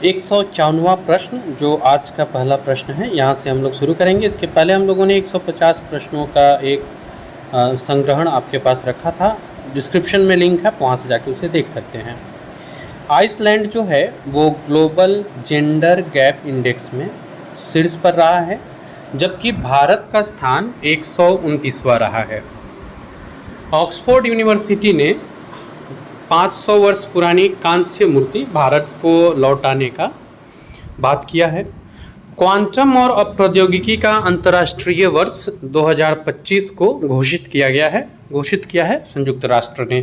154वां प्रश्न जो आज का पहला प्रश्न है, यहाँ से हम लोग शुरू करेंगे। इसके पहले हम लोगों ने 150 प्रश्नों का एक संग्रहण आपके पास रखा था। डिस्क्रिप्शन में लिंक है, वहाँ से जाके उसे देख सकते हैं। आइसलैंड जो है वो ग्लोबल जेंडर गैप इंडेक्स में शीर्ष पर रहा है, जबकि भारत का स्थान 129वां रहा है। ऑक्सफोर्ड यूनिवर्सिटी ने 500 वर्ष पुरानी कांस्य मूर्ति भारत को लौटाने का बात किया है। क्वांटम और प्रौद्योगिकी का अंतर्राष्ट्रीय वर्ष 2025 को घोषित किया है संयुक्त राष्ट्र ने।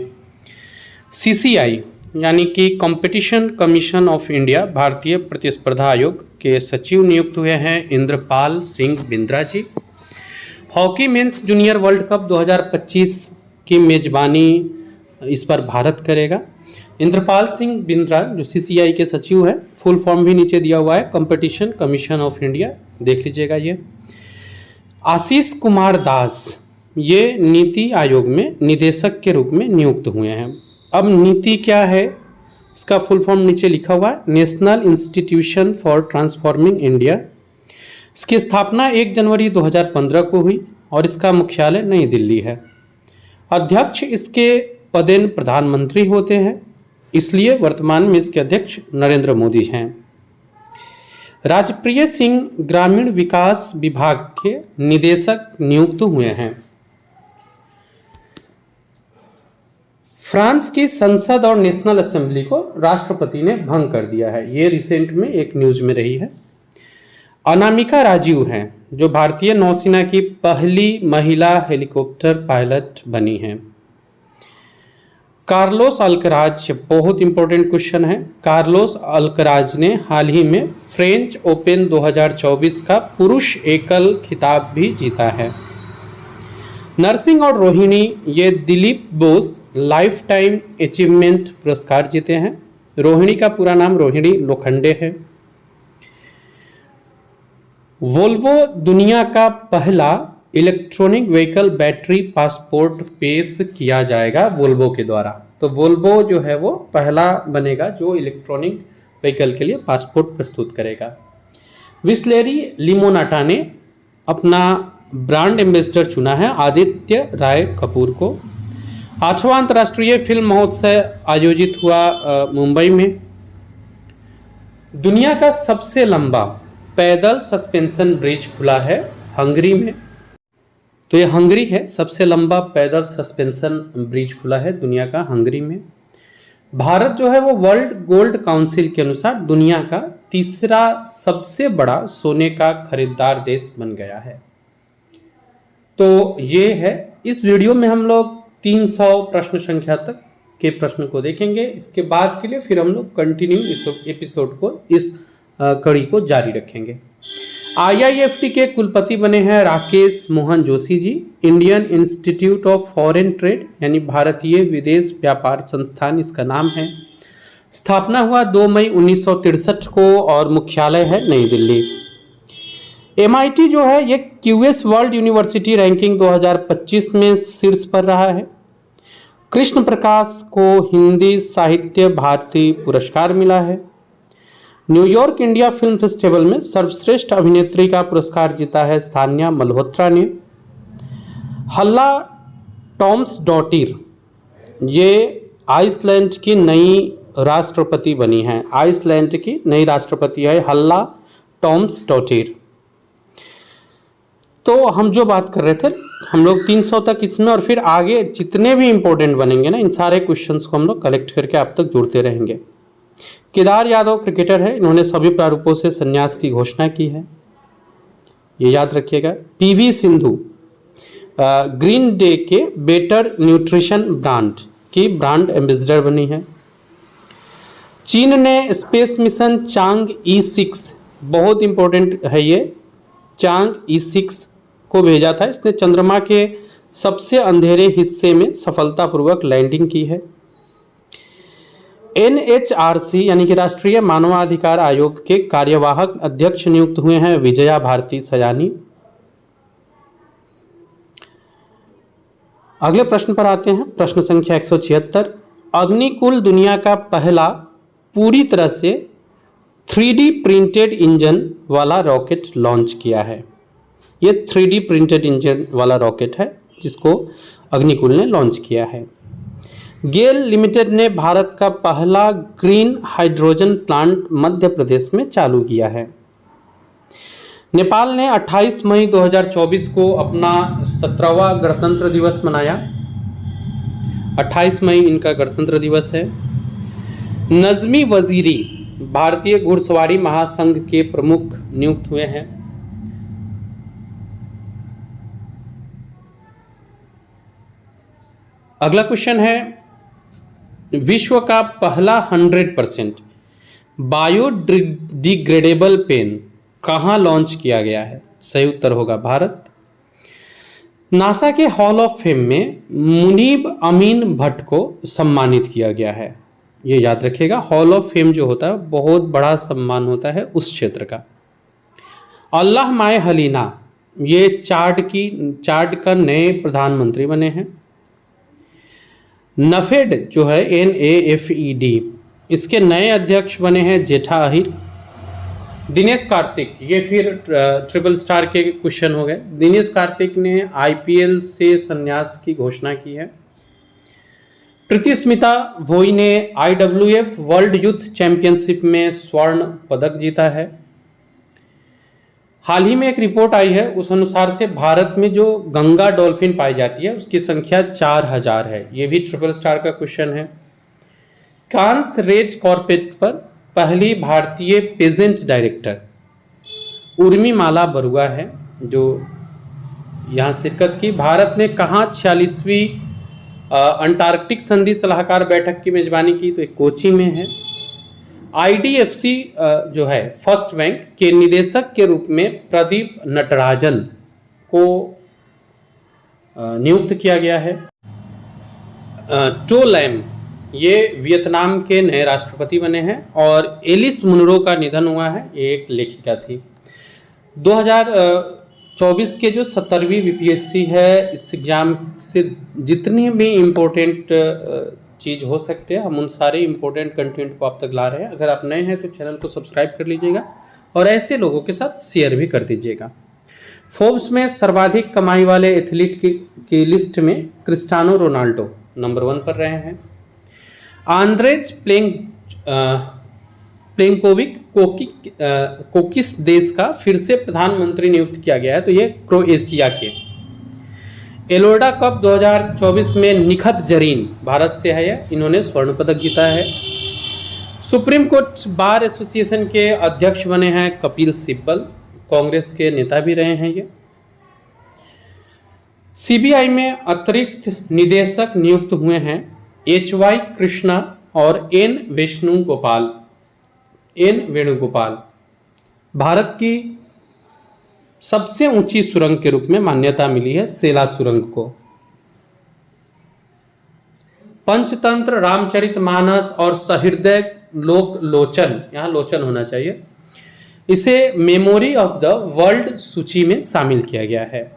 सीसीआई यानी कि कंपटीशन कमीशन ऑफ इंडिया, भारतीय प्रतिस्पर्धा आयोग के सचिव नियुक्त हुए हैं Indrapal Singh Bindra ji. Hockey men's junior world cup 2025 की मेजबानी इस पर भारत करेगा। इंद्रपाल सिंह बिंद्रा जो सीसीआई के सचिव है, फुल फॉर्म भी नीचे दिया हुआ है, कंपटीशन कमीशन ऑफ इंडिया, देख लीजिएगा ये। आशीष कुमार दास ये नीति आयोग में निदेशक के रूप में नियुक्त हुए हैं। अब नीति क्या है, इसका फुल फॉर्म नीचे लिखा हुआ है, national institution for transforming India. इसकी स्थापना 1 जनवरी 2015 को हुई और इसका मुख्यालय नई दिल्ली है। अध्यक्ष इसके पदेन प्रधानमंत्री होते हैं, इसलिए वर्तमान में इसके अध्यक्ष नरेंद्र मोदी हैं। राजप्रिय सिंह ग्रामीण विकास विभाग के निदेशक नियुक्त हुए हैं। फ्रांस की संसद और नेशनल असेंबली को राष्ट्रपति ने भंग कर दिया है, ये रिसेंट में एक न्यूज में रही है। अनामिका राजीव हैं जो भारतीय नौसेना की पहली महिला हेलीकॉप्टर पायलट बनी हैं। कार्लोस अल्कराज, बहुत इंपॉर्टेंट क्वेश्चन है। कार्लोस अल्कराज ने हाल ही में फ्रेंच ओपन 2024 का पुरुष एकल खिताब भी जीता है। नरसिंह और रोहिणी ये Dilip Bose life time achievement पुरस्कार जीते हैं। रोहिणी का पूरा नाम रोहिणी लोखंडे है। वोल्वो दुनिया का पहला इलेक्ट्रॉनिक व्हीकल बैटरी पासपोर्ट पेश किया जाएगा वोल्वो के द्वारा। तो वोल्वो जो है वो पहला बनेगा जो इलेक्ट्रॉनिक व्हीकल के लिए पासपोर्ट प्रस्तुत करेगा। बिसलेरी लिमोनाटा ने अपना ब्रांड एम्बेसडर चुना है आदित्य राय कपूर को। 8वां अंतर्राष्ट्रीय फिल्म महोत्सव आयोजित हुआ मुंबई में। दुनिया का सबसे लंबा पैदल सस्पेंशन ब्रिज खुला है हंगरी में। तो ये हंगरी है, सबसे लंबा पैदल सस्पेंशन ब्रिज खुला है दुनिया का हंगरी में। भारत जो है वो वर्ल्ड गोल्ड काउंसिल के अनुसार दुनिया का तीसरा सबसे बड़ा सोने का खरीदार देश बन गया है। तो ये है, इस वीडियो में हम लोग 300 प्रश्न संख्या तक के प्रश्न को देखेंगे। इसके बाद के लिए फिर हम लोग कंटिन्यू इस एपिसोड को, इस कड़ी को जारी रखेंगे। IIFT के कुलपति बने हैं Rakesh Mohan Joshi ji. Indian Institute of Foreign Trade यानी भारतीय विदेश व्यापार संस्थान इसका नाम है। स्थापना हुआ 2 मई 1963 को और मुख्यालय है नई दिल्ली। MIT जो है ये QS वर्ल्ड यूनिवर्सिटी रैंकिंग 2025 में शीर्ष पर रहा है। कृष्ण प्रकाश को हिंदी साहित्य भारती पुरस्कार मिला है। न्यूयॉर्क इंडिया फिल्म फेस्टिवल में सर्वश्रेष्ठ अभिनेत्री का पुरस्कार जीता है सान्या मल्होत्रा ने। हल्ला टॉम्सडॉटिर ये आइसलैंड की नई राष्ट्रपति बनी हैं। आइसलैंड की नई राष्ट्रपति है हल्ला टॉम्सडॉटिर। तो हम जो बात कर रहे थे, हम लोग 300 तक इसमें, और फिर आगे जितने भी इंपॉर्टेंट बनेंगे ना, इन सारे क्वेश्चंस को हम लोग कलेक्ट करके आप तक जुड़ते रहेंगे। केदार यादव क्रिकेटर है, इन्होंने सभी प्रारूपों से संन्यास की घोषणा की है, ये याद रखिएगा। PV सिंधु ग्रीन डे के बेटर न्यूट्रिशन ब्रांड की ब्रांड एम्बेसडर बनी है। चीन ने स्पेस मिशन चांग E6, बहुत इंपॉर्टेंट है ये, चांग E6 को भेजा था। इसने चंद्रमा के सबसे अंधेरे हिस्से में सफलतापूर्वक लैंडिंग की है। NHRC यानी कि राष्ट्रीय मानवाधिकार आयोग के कार्यवाहक अध्यक्ष नियुक्त हुए हैं विजया भारती सयानी। अगले प्रश्न पर आते हैं, प्रश्न संख्या 176। अग्निकुल दुनिया का पहला पूरी तरह से 3D प्रिंटेड इंजन वाला रॉकेट लॉन्च किया है। ये 3D प्रिंटेड इंजन वाला रॉकेट है जिसको अग्निकुल ने लॉन्च किया है। गेल लिमिटेड ने भारत का पहला green hydrogen plant Madhya Pradesh में चालू किया है। नेपाल ने 28 मई 2024 को अपना 17वां गणतंत्र दिवस मनाया। 28 मई इनका गणतंत्र दिवस है। नजमी वजीरी भारतीय घुड़सवारी महासंघ के प्रमुख नियुक्त हुए हैं। अगला क्वेश्चन है, विश्व का पहला 100% बायोडिग्रेडेबल पेन कहां लॉन्च किया गया है? सही उत्तर होगा भारत। नासा के हॉल ऑफ फेम में मुनीब अमीन भट्ट को सम्मानित किया गया है। ये याद रखिएगा, हॉल ऑफ फेम जो होता है बहुत बड़ा सम्मान होता है उस क्षेत्र का। अल्लाह माए हलीना ये चाड का नए प्रधानमंत्री बने हैं। नफेड जो है NAFED इसके नए अध्यक्ष बने हैं जेठा अहिर। दिनेश कार्तिक, ये फिर ट्रिपल स्टार के क्वेश्चन हो गए। दिनेश कार्तिक ने IPL से संन्यास की घोषणा की है। प्रीतिस्मिता भोई ने IWF वर्ल्ड यूथ चैंपियनशिप में स्वर्ण पदक जीता है। हाल ही में एक रिपोर्ट आई है, उस अनुसार से भारत में जो गंगा डॉल्फिन पाई जाती है उसकी संख्या 4000 है। ये भी ट्रिपल स्टार का क्वेश्चन है। कांस रेड कॉर्पेट पर पहली भारतीय पेजेंट डायरेक्टर उर्मिमाला बरुआ है जो यहाँ शिरकत की। भारत ने कहाँ 46वीं अंटार्कटिक संधि सलाहकार बैठक की मेजबानी की? तो एक कोची में है। IDFC जो है फर्स्ट बैंक के निदेशक के रूप में प्रदीप नटराजन को नियुक्त किया गया है। टो लैम ये वियतनाम के नए राष्ट्रपति बने हैं। और एलिस मुनरो का निधन हुआ है, ये एक लेखिका थी। 2024 के जो 17वीं BPSC है, इस एग्जाम से जितनी भी इम्पोर्टेंट चीज़ हो सकते हैं हम उन सारे इम्पोर्टेंट कंटेंट को आप तक ला रहे हैं। अगर आप नए हैं तो चैनल को सब्सक्राइब कर लीजिएगा और ऐसे लोगों के साथ शेयर भी कर दीजिएगा। फोर्ब्स में सर्वाधिक कमाई वाले एथलीट की लिस्ट में क्रिस्टियानो रोनाल्डो नंबर 1 पर रहे हैं। आंद्रेज प्लेंकोविक कोकिस देश का फिर से प्रधानमंत्री नियुक्त किया गया है, तो ये क्रोएशिया के। एलोडा कप 2024 में निखत जरीन भारत से है, इन्होंने स्वर्ण पदक जीता है। सुप्रीम कोर्ट बार एसोसिएशन के अध्यक्ष बने हैं कपिल सिब्बल, कांग्रेस के नेता भी रहे हैं ये। CBI में अतिरिक्त निदेशक नियुक्त हुए हैं HY कृष्णा और N वेणुगोपाल। भारत की सबसे ऊंची सुरंग के रूप में मान्यता मिली है सेला सुरंग को। पंचतंत्र, रामचरितमानस और सहृदय लोचन, यहाँ लोचन होना चाहिए, इसे मेमोरी ऑफ द वर्ल्ड सूची में शामिल किया गया है।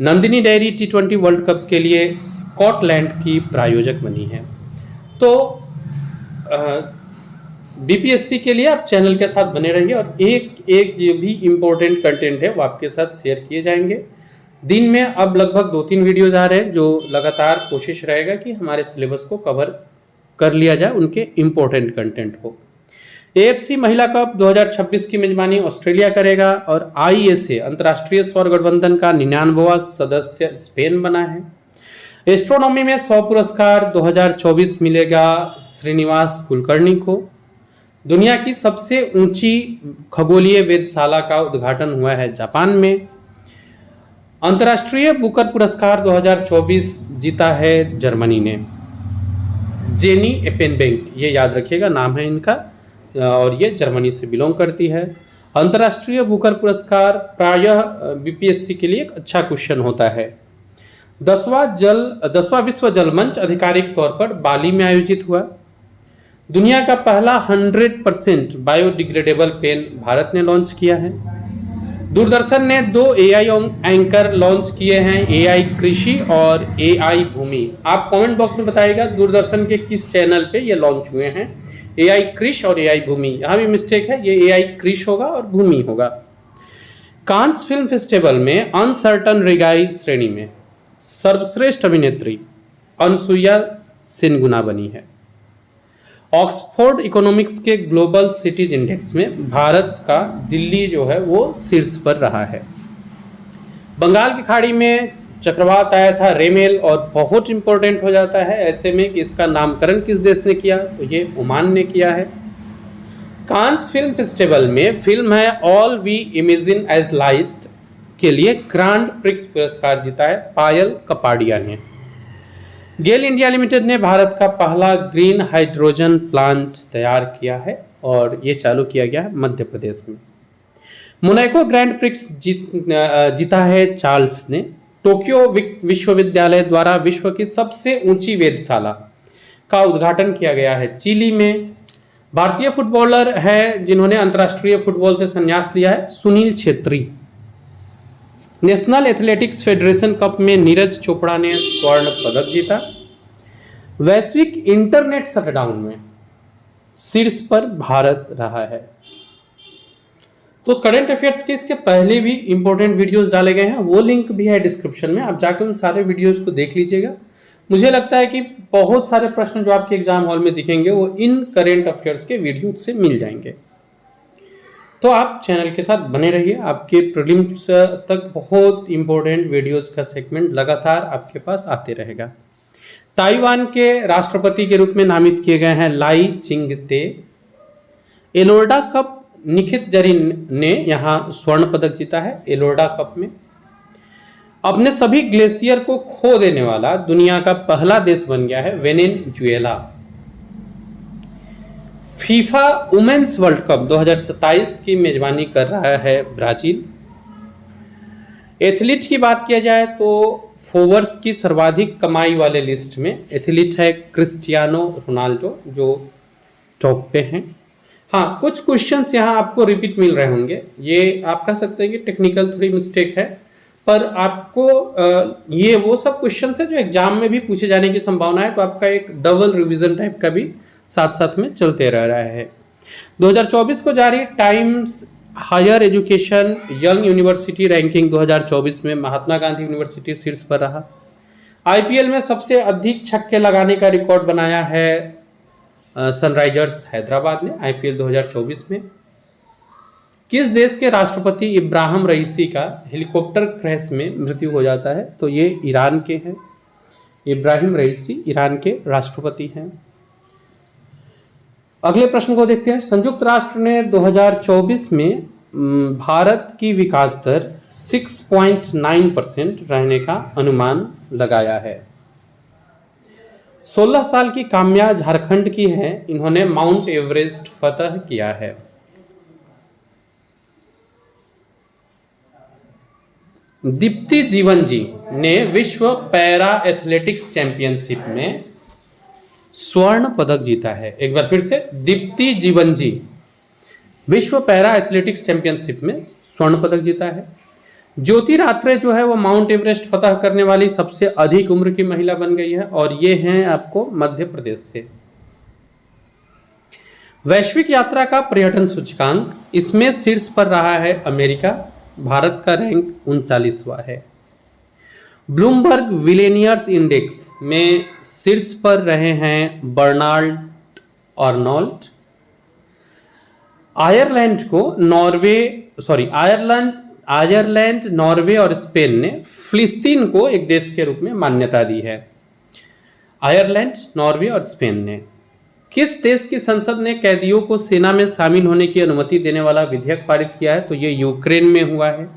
Nandini dairy T20 world cup के लिए स्कॉटलैंड की प्रायोजक बनी है। तो BPSC के लिए आप चैनल के साथ बने रहिए और एक जो भी इम्पोर्टेंट कंटेंट है वो आपके साथ शेयर किए जाएंगे। दिन में अब लगभग 2-3 वीडियोज आ रहे हैं जो लगातार कोशिश रहेगा कि हमारे सिलेबस को कवर कर लिया जाए, उनके इम्पोर्टेंट कंटेंट हो। AFC महिला कप 2026 की मेजबानी ऑस्ट्रेलिया करेगा और ISA अंतर्राष्ट्रीय सौर गठबंधन का 99वां सदस्य स्पेन बना है। एस्ट्रोनॉमी में 100 पुरस्कार 2024 मिलेगा श्रीनिवास कुलकर्णी को। दुनिया की सबसे ऊंची खगोलीय वेधशाला का उद्घाटन हुआ है जापान में। अंतर्राष्ट्रीय बुकर पुरस्कार 2024 जीता है जर्मनी ने। जेनी एपेनबेंक, ये याद रखिएगा नाम है इनका, और ये जर्मनी से बिलोंग करती है। अंतर्राष्ट्रीय बुकर पुरस्कार प्रायः BPSC के लिए एक अच्छा क्वेश्चन होता है। 10वां विश्व जल मंच आधिकारिक तौर पर बाली में आयोजित हुआ। दुनिया का पहला 100% बायोडिग्रेडेबल पेन भारत ने लॉन्च किया है। दूरदर्शन ने 2 AI एंकर लॉन्च किए हैं, AI कृषि और AI भूमि। आप कमेंट बॉक्स में बताइएगा दूरदर्शन के किस चैनल पे ये लॉन्च हुए हैं, AI कृषि और AI भूमि। यहाँ भी मिस्टेक है, ये AI कृषि होगा और भूमि होगा। कांस फिल्म फेस्टिवल में अनसर्टन रिगाई श्रेणी में सर्वश्रेष्ठ अभिनेत्री अनसुईया सेनगुना बनी है। ऑक्सफोर्ड इकोनॉमिक्स के ग्लोबल सिटीज इंडेक्स में भारत का दिल्ली जो है वो शीर्ष पर रहा है। बंगाल की खाड़ी में चक्रवात आया था रेमेल और बहुत इंपॉर्टेंट हो जाता है ऐसे में कि इसका नामकरण किस देश ने किया, तो ये ओमान ने किया है। कांस फिल्म फेस्टिवल में फिल्म है all we imagine as light के लिए ग्रांड प्रिक्स पुरस्कार जीता है पायल कपाड़िया ने। गेल इंडिया लिमिटेड ने भारत का पहला ग्रीन हाइड्रोजन प्लांट तैयार किया है और ये चालू किया गया है मध्य प्रदेश में। मोनाको ग्रैंड प्रिक्स जीता है चार्ल्स ने। टोक्यो विश्वविद्यालय द्वारा विश्व की सबसे ऊंची वेधशाला का उद्घाटन किया गया है चिली में। भारतीय फुटबॉलर है जिन्होंने अंतर्राष्ट्रीय फुटबॉल से संन्यास लिया है, Sunil Chhetri. National athletics federation cup में नीरज चोपड़ा ने स्वर्ण पदक जीता। वैश्विक इंटरनेट शटडाउन में शीर्ष पर भारत रहा है। तो करंट अफेयर्स के इसके पहले भी इंपॉर्टेंट वीडियोस डाले गए हैं, वो लिंक भी है डिस्क्रिप्शन में, आप जाकर उन सारे वीडियोस को देख लीजिएगा। मुझे लगता है कि बहुत सारे प्रश्न जो आपके एग्जाम हॉल में दिखेंगे वो इन करंट अफेयर्स के वीडियो से मिल जाएंगे। तो आप चैनल के साथ बने रहिए, आपके प्रीलिम्स तक बहुत इंपॉर्टेंट वीडियोस का सेगमेंट लगातार आपके पास आते रहेगा। ताइवान के राष्ट्रपति के रूप में नामित किए गए हैं लाई चिंगते। एलोर्डा कप निखित जरीन ने यहाँ स्वर्ण पदक जीता है एलोर्डा कप में। अपने सभी ग्लेशियर को खो देने वाला दुनिया का पहला देश बन गया है Venezuela. FIFA women's world cup 2027 की मेजबानी कर रहा है ब्राजील। एथलीट की बात किया जाए तो फोर्ब्स की सर्वाधिक कमाई वाले लिस्ट में एथलीट है क्रिस्टियानो रोनाल्डो जो टॉप पे हैं। हाँ, कुछ क्वेश्चंस यहाँ आपको रिपीट मिल रहे होंगे, ये आप कह सकते हैं कि टेक्निकल थोड़ी मिस्टेक है, पर आपको ये वो सब क्वेश्चंस है जो एग्जाम में भी पूछे जाने की संभावना है, तो आपका एक डबल रिवीजन टाइप का भी साथ साथ में चलते रह रहा है। 2024 को जारी Times higher education young university ranking 2024 में महात्मा गांधी यूनिवर्सिटी शीर्ष पर रहा। आईपीएल में सबसे अधिक छक्के लगाने का रिकॉर्ड बनाया है सनराइजर्स हैदराबाद ने आईपीएल 2024 में। किस देश के राष्ट्रपति इब्राहिम रईसी का हेलीकॉप्टर क्रैश में मृत्यु हो जाता है, तो ये ईरान के हैं। इब्राहिम रईसी ईरान के राष्ट्रपति हैं। अगले प्रश्न को देखते हैं। संयुक्त राष्ट्र ने 2024 में भारत की विकास दर 6.9% रहने का अनुमान लगाया है। 16 साल की काम्या झारखंड की है, इन्होंने माउंट एवरेस्ट फतह किया है। दीप्ति जीवन जी ने विश्व पैरा एथलेटिक्स चैंपियनशिप में स्वर्ण पदक जीता है। एक बार फिर से, दीप्ति जीवन जी विश्व पैरा एथलेटिक्स चैंपियनशिप में स्वर्ण पदक जीता है। ज्योति रात्रे जो है वो माउंट एवरेस्ट फतह करने वाली सबसे अधिक उम्र की महिला बन गई है और ये हैं आपको मध्य प्रदेश से। वैश्विक यात्रा का पर्यटन सूचकांक, इसमें शीर्ष पर रहा है अमेरिका, भारत का रैंक 39वां है। ब्लूमबर्ग विलेनियर्स इंडेक्स में शीर्ष पर रहे हैं बर्नार्ड अर्नोल्ट। आयरलैंड, नॉर्वे और स्पेन ने फिलिस्तीन को एक देश के रूप में मान्यता दी है। आयरलैंड, नॉर्वे और स्पेन ने। किस देश की संसद ने कैदियों को सेना में शामिल होने की अनुमति देने वाला विधेयक पारित किया है, तो ये यूक्रेन में हुआ है।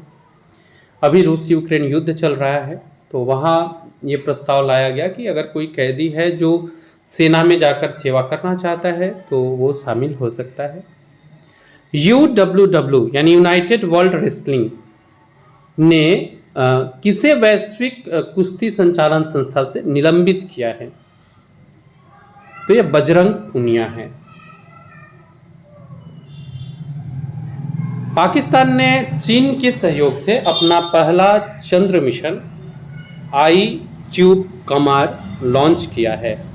अभी रूस यूक्रेन युद्ध चल रहा है, तो वहाँ ये प्रस्ताव लाया गया कि अगर कोई कैदी है जो सेना में जाकर सेवा करना चाहता है तो वो शामिल हो सकता है। UWW यानी यूनाइटेड वर्ल्ड रेसलिंग ने किसे वैश्विक कुश्ती संचालन संस्था से निलंबित किया है, तो ये बजरंग पुनिया है। पाकिस्तान ने चीन के सहयोग से अपना पहला चंद्र मिशन iCubeCamar लॉन्च किया है।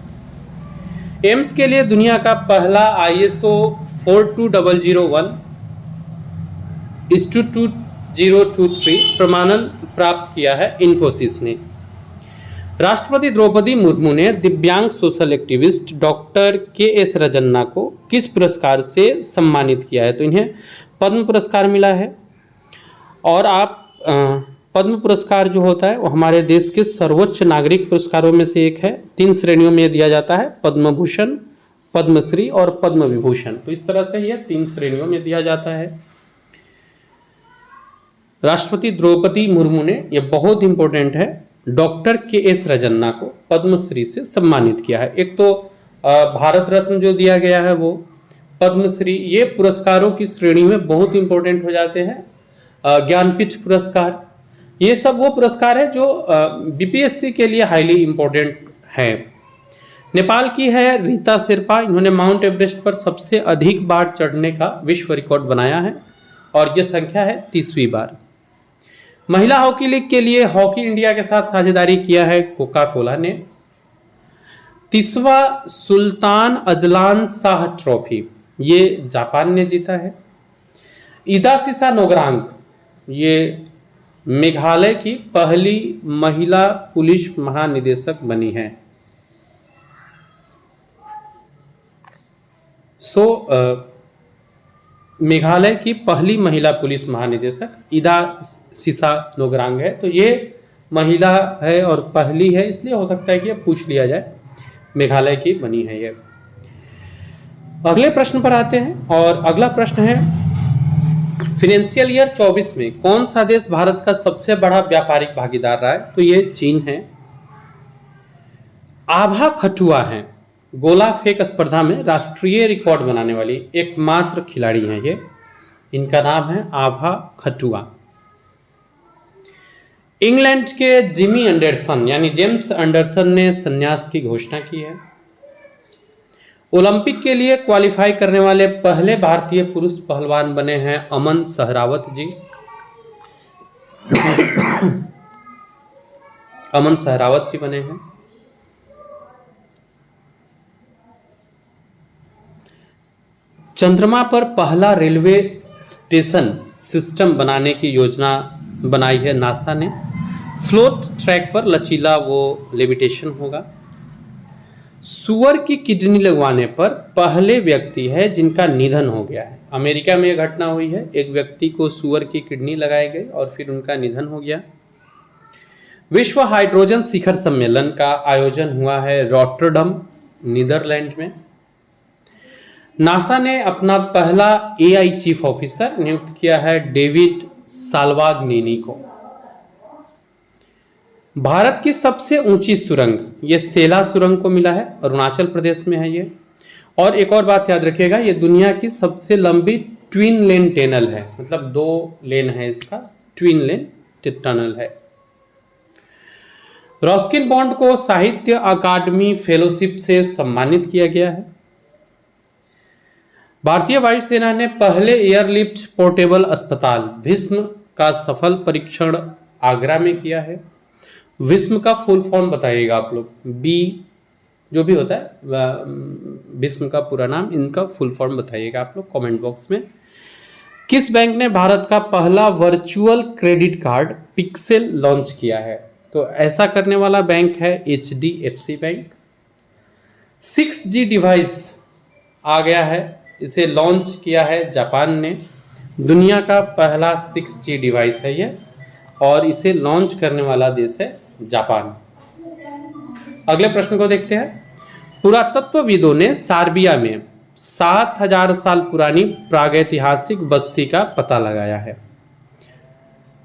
एम्स के लिए दुनिया का पहला ISO 42001:2023 प्रमाणन प्राप्त किया है इन्फोसिस ने। राष्ट्रपति द्रौपदी मुर्मू ने दिव्यांग social activist doctor KS Rajanna को किस पुरस्कार से सम्मानित किया है? तो इन्हें पद्म पुरस्कार मिला है। और आप पद्म पुरस्कार जो होता है वो हमारे देश के सर्वोच्च नागरिक पुरस्कारों में से एक है। 3 श्रेणियों में दिया जाता है, पद्म भूषण, पद्मश्री और पद्म विभूषण। तो इस तरह से यह 3 श्रेणियों में दिया जाता है। राष्ट्रपति द्रौपदी मुर्मू ने, यह बहुत इंपॉर्टेंट है, डॉक्टर KS रजन्ना को पद्मश्री से सम्मानित किया है। एक तो भारत रत्न जो दिया गया है वो, पद्मश्री, ये पुरस्कारों की श्रेणी में बहुत इंपॉर्टेंट हो जाते हैं। ज्ञानपीठ पुरस्कार, ये सब वो पुरस्कार है जो BPSC के लिए हाईली इंपॉर्टेंट है। नेपाल की है रीता शेरपा, इन्होंने माउंट एवरेस्ट पर सबसे अधिक बार चढ़ने का विश्व रिकॉर्ड बनाया है और यह संख्या है 30वीं बार। महिला हॉकी लीग के लिए हॉकी इंडिया के साथ साझेदारी किया है कोका कोला ने। 30वां सुल्तान अजलान शाह ट्रॉफी ये जापान ने जीता है। इदासिसा नोगरांग ये मेघालय की पहली महिला पुलिस महानिदेशक बनी है। मेघालय की पहली महिला पुलिस महानिदेशक इदासिसा नोगरांग है। तो ये महिला है और पहली है, इसलिए हो सकता है कि ये पूछ लिया जाए, मेघालय की बनी है ये। अगले प्रश्न पर आते हैं और अगला प्रश्न है, फाइनेंशियल ईयर 24 में कौन सा देश भारत का सबसे बड़ा व्यापारिक भागीदार रहा है? तो ये चीन है। आभा खटुआ है गोला फेंक स्पर्धा में राष्ट्रीय रिकॉर्ड बनाने वाली एकमात्र खिलाड़ी हैं ये, इनका नाम है आभा खटुआ। इंग्लैंड के जिमी एंडरसन यानी जेम्स एंडरसन ने संन्यास की घोषणा की है। ओलंपिक के लिए क्वालिफाई करने वाले पहले भारतीय पुरुष पहलवान बने हैं अमन सहरावत जी। अमन सहरावत जी बने हैं। चंद्रमा पर पहला रेलवे स्टेशन सिस्टम बनाने की योजना बनाई है नासा ने। फ्लोट ट्रैक पर लचीला वो लेविटेशन होगा। सुअर की किडनी लगवाने पर पहले व्यक्ति है जिनका निधन हो गया है। अमेरिका में यह घटना हुई है, एक व्यक्ति को सुअर की किडनी लगाई गई और फिर उनका निधन हो गया। विश्व हाइड्रोजन शिखर सम्मेलन का आयोजन हुआ है रॉटरडम, नीदरलैंड में। नासा ने अपना पहला AI चीफ ऑफिसर नियुक्त किया है डेविड साल्वागनीनी को। भारत की सबसे ऊंची सुरंग ये सेला सुरंग को मिला है, अरुणाचल प्रदेश में है ये। और एक और बात याद रखिएगा, ये दुनिया की सबसे लंबी ट्विन लेन टनल है, मतलब 2 लेन है इसका, ट्विन लेन टनल है। रस्किन बॉन्ड को साहित्य अकादमी फेलोशिप से सम्मानित किया गया है। भारतीय वायुसेना ने पहले एयरलिफ्ट पोर्टेबल अस्पताल भीष्म का सफल परीक्षण आगरा में किया है। भीष्म का फुल फॉर्म बताइएगा आप लोग, बी जो भी होता है भीष्म का पूरा नाम, इनका फुल फॉर्म बताइएगा आप लोग कमेंट बॉक्स में। किस बैंक ने भारत का पहला virtual credit card pixel launch किया है? तो ऐसा करने वाला बैंक है HDFC बैंक। 6G डिवाइस आ गया है, इसे लॉन्च किया है जापान ने। दुनिया का पहला 6G डिवाइस है ये और इसे लॉन्च करने वाला देश है जापान। अगले प्रश्न को देखते हैं। पुरातत्वविदों ने सार्बिया में 7000 साल पुरानी प्रागैतिहासिक बस्ती का पता लगाया है।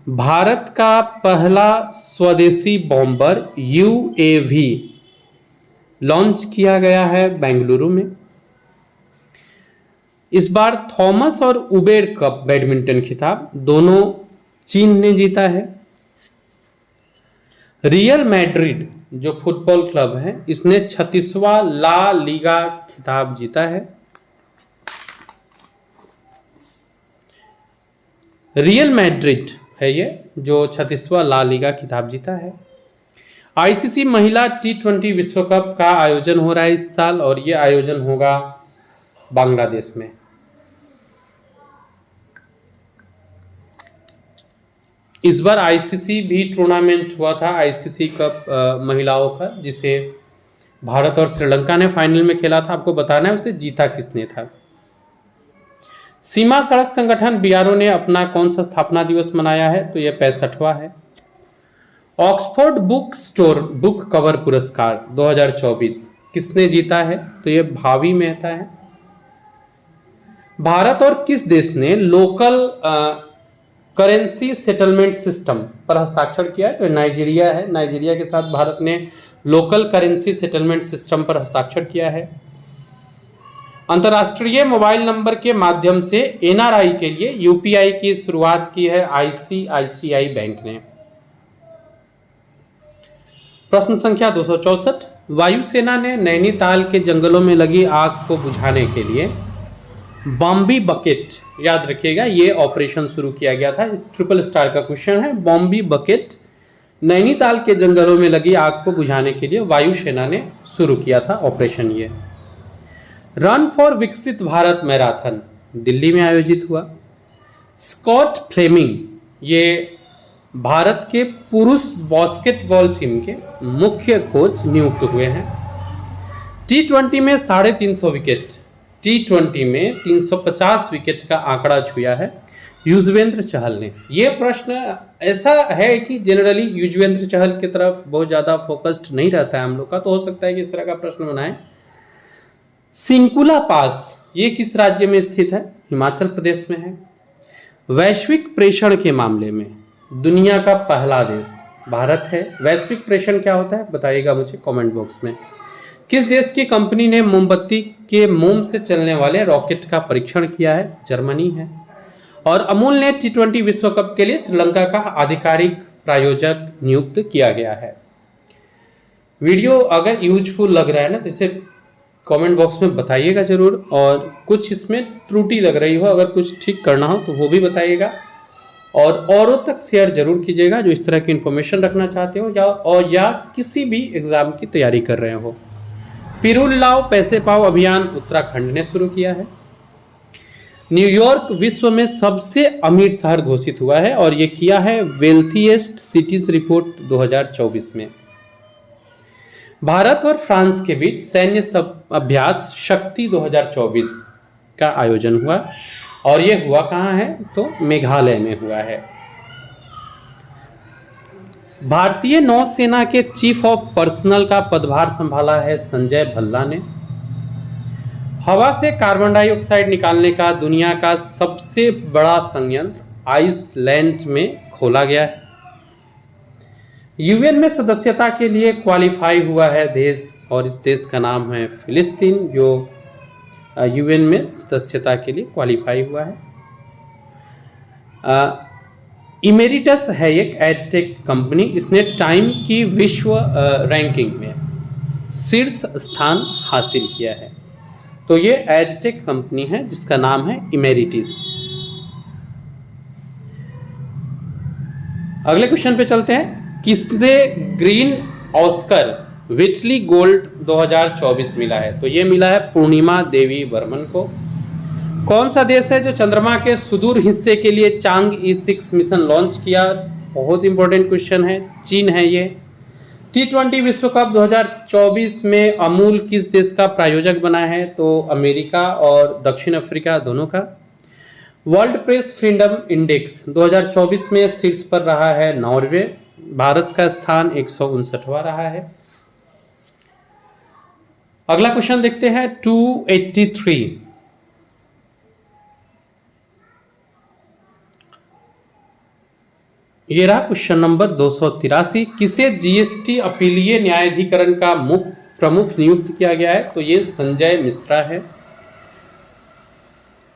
भारत का पहला स्वदेशी बॉम्बर UAV लॉन्च किया गया है बेंगलुरु में। इस बार थॉमस और उबेर कप बैडमिंटन खिताब दोनों चीन ने जीता है। रियल मैड्रिड जो फुटबॉल क्लब है, इसने 36वां ला लीगा खिताब जीता है। रियल मैड्रिड है ये, जो 36वां ला लीगा खिताब जीता है। आईसीसी महिला T20 विश्व कप का आयोजन हो रहा है इस साल, और ये आयोजन होगा बांग्लादेश में। इस बार आईसीसी भी टूर्नामेंट हुआ था, आईसीसी कप महिलाओं का, जिसे भारत और श्रीलंका ने फाइनल में खेला था। आपको बताना है उसे जीता किसने था। सीमा सड़क संगठन बीआरओ ने अपना कौन सा स्थापना दिवस मनाया है? तो यह 65वां है। Oxford book store book cover पुरस्कार 2024 किसने जीता है? तो यह भावी मेहता है। भारत और किस देश ने लोकल करेंसी सेटलमेंट सिस्टम पर हस्ताक्षर किया है? तो नाइजीरिया है। नाइजीरिया के साथ भारत ने लोकल करेंसी सेटलमेंट सिस्टम पर हस्ताक्षर किया है। अंतर्राष्ट्रीय मोबाइल नंबर के माध्यम से एनआरआई के लिए यूपीआई की शुरुआत की है आईसीआईसीआई बैंक ने। प्रश्न संख्या 264, वायुसेना ने नैनीताल के जंगलों में लगी आग को बुझाने के लिए बॉम्बी बकेट, याद रखिएगा ये ऑपरेशन शुरू किया गया था। ट्रिपल स्टार का क्वेश्चन है। बॉम्बी बकेट नैनीताल के जंगलों में लगी आग को बुझाने के लिए वायुसेना ने शुरू किया था ऑपरेशन। ये रन फॉर विकसित भारत मैराथन दिल्ली में आयोजित हुआ। स्कॉट फ्लेमिंग ये भारत के पुरुष बास्केटबॉल टीम के मुख्य कोच नियुक्त हुए हैं। T20 में 350 विकेट, T20 में 350 विकेट का आंकड़ा छुआ है युजवेंद्र चहल ने। यह प्रश्न ऐसा है कि जनरली युजवेंद्र चहल की तरफ बहुत ज़्यादा फोकस्ड नहीं रहता है हम लोग का, तो हो सकता है कि इस तरह का प्रश्न बनाए। सिंकुला पास ये किस राज्य में स्थित है? हिमाचल प्रदेश में है। वैश्विक प्रेषण के मामले में दुनिया का पहला देश भारत है। वैश्विक प्रेषण क्या होता है बताइएगा मुझे कमेंट बॉक्स में। किस देश की कंपनी ने मोमबत्ती के मोम से चलने वाले रॉकेट का परीक्षण किया है? जर्मनी है। और अमूल ने T20 विश्व कप के लिए श्रीलंका का आधिकारिक प्रायोजक नियुक्त किया गया है। वीडियो अगर यूजफुल लग रहा है ना तो इसे कमेंट बॉक्स में बताइएगा जरूर, और कुछ इसमें त्रुटि लग रही हो, अगर कुछ ठीक करना हो तो वो भी बताइएगा, और औरों तक शेयर जरूर कीजिएगा जो इस तरह की इन्फॉर्मेशन रखना चाहते हो या किसी भी एग्जाम की तैयारी कर रहे हो। पिरूल लाओ पैसे पाओ अभियान उत्तराखंड ने शुरू किया है। न्यूयॉर्क विश्व में सबसे अमीर शहर घोषित हुआ है, और ये किया है वेल्थीएस्ट सिटीज रिपोर्ट 2024 में। भारत और फ्रांस के बीच सैन्य अभ्यास शक्ति 2024 का आयोजन हुआ, और ये हुआ कहाँ है? तो मेघालय में हुआ है। भारतीय नौसेना के चीफ ऑफ पर्सनल का पदभार संभाला है संजय भल्ला ने। हवा से कार्बन डाइऑक्साइड निकालने का दुनिया का सबसे बड़ा संयंत्र आइसलैंड में खोला गया है। यूएन में सदस्यता के लिए क्वालिफाई हुआ है देश, और इस देश का नाम है फिलिस्तीन, जो यूएन में सदस्यता के लिए क्वालिफाई हुआ है। इमेरिटस है एक एडटेक कंपनी, इसने टाइम की विश्व रैंकिंग में शीर्ष स्थान हासिल किया है। तो ये एडटेक कंपनी है जिसका नाम है इमेरिटिस। अगले क्वेश्चन पे चलते हैं। किसने ग्रीन ऑस्कर विटली गोल्ड 2024 मिला है? तो ये मिला है पूर्णिमा देवी बर्मन को। कौन सा देश है जो चंद्रमा के सुदूर हिस्से के लिए चांग E6 मिशन लॉन्च किया? बहुत इंपॉर्टेंट क्वेश्चन है। चीन है ये। T20 विश्व कप 2024 में अमूल किस देश का प्रायोजक बना है? तो अमेरिका और दक्षिण अफ्रीका दोनों का। वर्ल्ड प्रेस फ्रीडम इंडेक्स 2024 में शीर्ष पर रहा है नॉर्वे। भारत का स्थान 159वां रहा है। अगला क्वेश्चन देखते हैं 283। ये रहा क्वेश्चन नंबर 283। किसे जीएसटी अपीलीय न्यायाधिकरण का प्रमुख नियुक्त किया गया है? तो ये संजय मिश्रा है।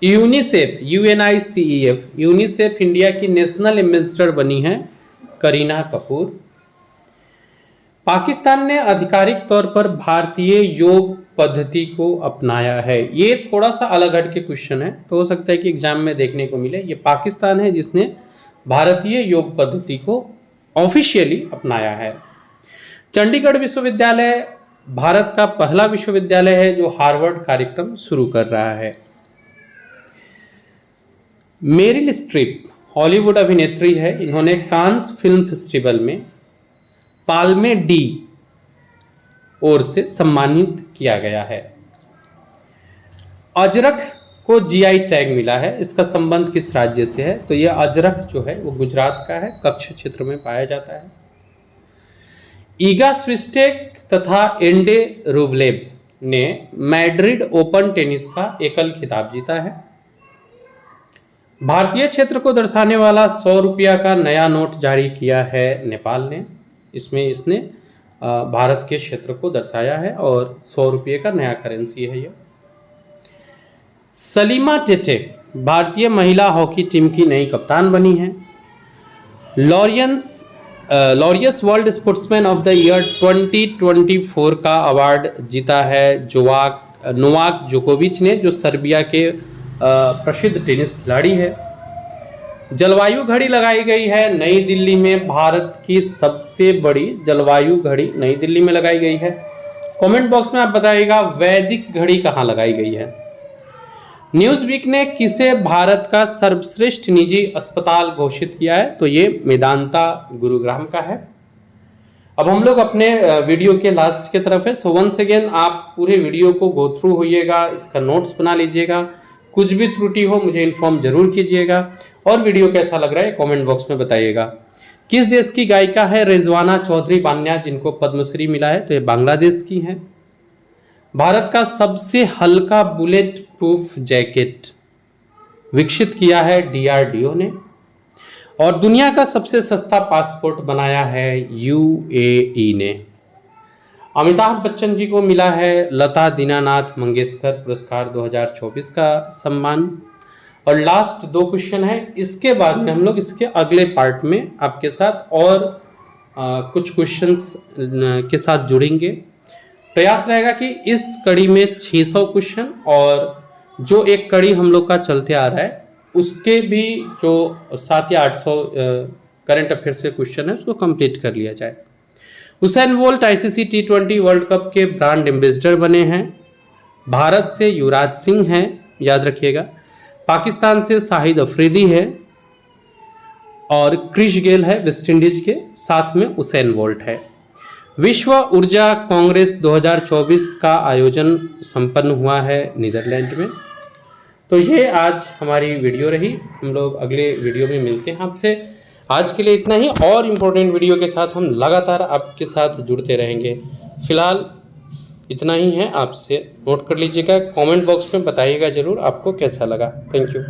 यूनिसेफ UNICEF यूनिसेफ इंडिया की नेशनल एम्बेसडर बनी है करीना कपूर। पाकिस्तान ने आधिकारिक तौर पर भारतीय योग पद्धति को अपनाया है। ये थोड़ा सा अलग हट के क्वेश्चन है, तो हो सकता है कि एग्जाम में देखने को मिले। ये पाकिस्तान है जिसने भारतीय योग पद्धति को ऑफिशियली अपनाया है। चंडीगढ़ विश्वविद्यालय भारत का पहला विश्वविद्यालय है जो हार्वर्ड कार्यक्रम शुरू कर रहा है। मेरिल स्ट्रीप हॉलीवुड अभिनेत्री है। इन्होंने कांस फिल्म फेस्टिवल में पाल्मे डी ओर से सम्मानित किया गया है। अजरक को जीआई टैग मिला है। इसका संबंध किस राज्य से है? तो यह अजरक जो है वो गुजरात का है, कच्छ क्षेत्र में पाया जाता है। ईगा स्विस्टेक तथा एंडे रूवलेव ने मैड्रिड ओपन टेनिस का एकल खिताब जीता है। भारतीय क्षेत्र को दर्शाने वाला 100 रुपया का नया नोट जारी किया है नेपाल ने। इसमें इसने भारत के क्षेत्र को दर्शाया है और 100 रुपये का नया करेंसी है। यह सलीमा टेटे भारतीय महिला हॉकी टीम की नई कप्तान बनी है। Laureus world sportsman of the year 2024 का अवार्ड जीता है नोवाक जोकोविच ने, जो सर्बिया के प्रसिद्ध टेनिस खिलाड़ी है। जलवायु घड़ी लगाई गई है नई दिल्ली में। भारत की सबसे बड़ी जलवायु घड़ी नई दिल्ली में लगाई गई है। कमेंट बॉक्स में आप बताइएगा वैदिक घड़ी कहाँ लगाई गई है। न्यूज वीक ने किसे भारत का सर्वश्रेष्ठ निजी अस्पताल घोषित किया है? तो ये मेदांता गुरुग्राम का है। अब हम लोग अपने वीडियो के लास्ट की तरफ है। सो वंस अगेन आप पूरे वीडियो को गो थ्रू होइएगा, इसका नोट्स बना लीजिएगा। कुछ भी त्रुटि हो मुझे इन्फॉर्म जरूर कीजिएगा और वीडियो कैसा लग रहा है कमेंट बॉक्स में बताइएगा। किस देश की गायिका है रिजवाना चौधरी बान्या जिनको पद्मश्री मिला है? तो ये बांग्लादेश की हैं। भारत का सबसे हल्का बुलेट प्रूफ जैकेट विकसित किया है डीआरडीओ ने। और दुनिया का सबसे सस्ता पासपोर्ट बनाया है यूएई ने। अमिताभ बच्चन जी को मिला है लता दीनानाथ मंगेशकर पुरस्कार 2024 का सम्मान। और लास्ट 2 क्वेश्चन है, इसके बाद में हम लोग इसके अगले पार्ट में आपके साथ और कुछ क्वेश्चंस के साथ जुड़ेंगे। प्रयास रहेगा कि इस कड़ी में 600 क्वेश्चन और जो एक कड़ी हम लोग का चलते आ रहा है उसके भी जो 700 या 800 करंट अफेयर से क्वेश्चन है उसको कंप्लीट कर लिया जाए। Usain Bolt ICC T20 world cup के ब्रांड एम्बेसडर बने हैं। भारत से युवराज सिंह हैं, याद रखिएगा। पाकिस्तान से शाहिद अफरीदी है और क्रिस गेल है वेस्ट इंडीज के, साथ में हुसैन बोल्ट है। विश्व ऊर्जा कांग्रेस 2024 का आयोजन संपन्न हुआ है नीदरलैंड में। तो ये आज हमारी वीडियो रही। हम लोग अगले वीडियो में मिलते हैं आपसे। आज के लिए इतना ही, और इम्पोर्टेंट वीडियो के साथ हम लगातार आपके साथ जुड़ते रहेंगे। फिलहाल इतना ही है, आपसे नोट कर लीजिएगा। कमेंट बॉक्स में बताइएगा ज़रूर आपको कैसा लगा। Thank you.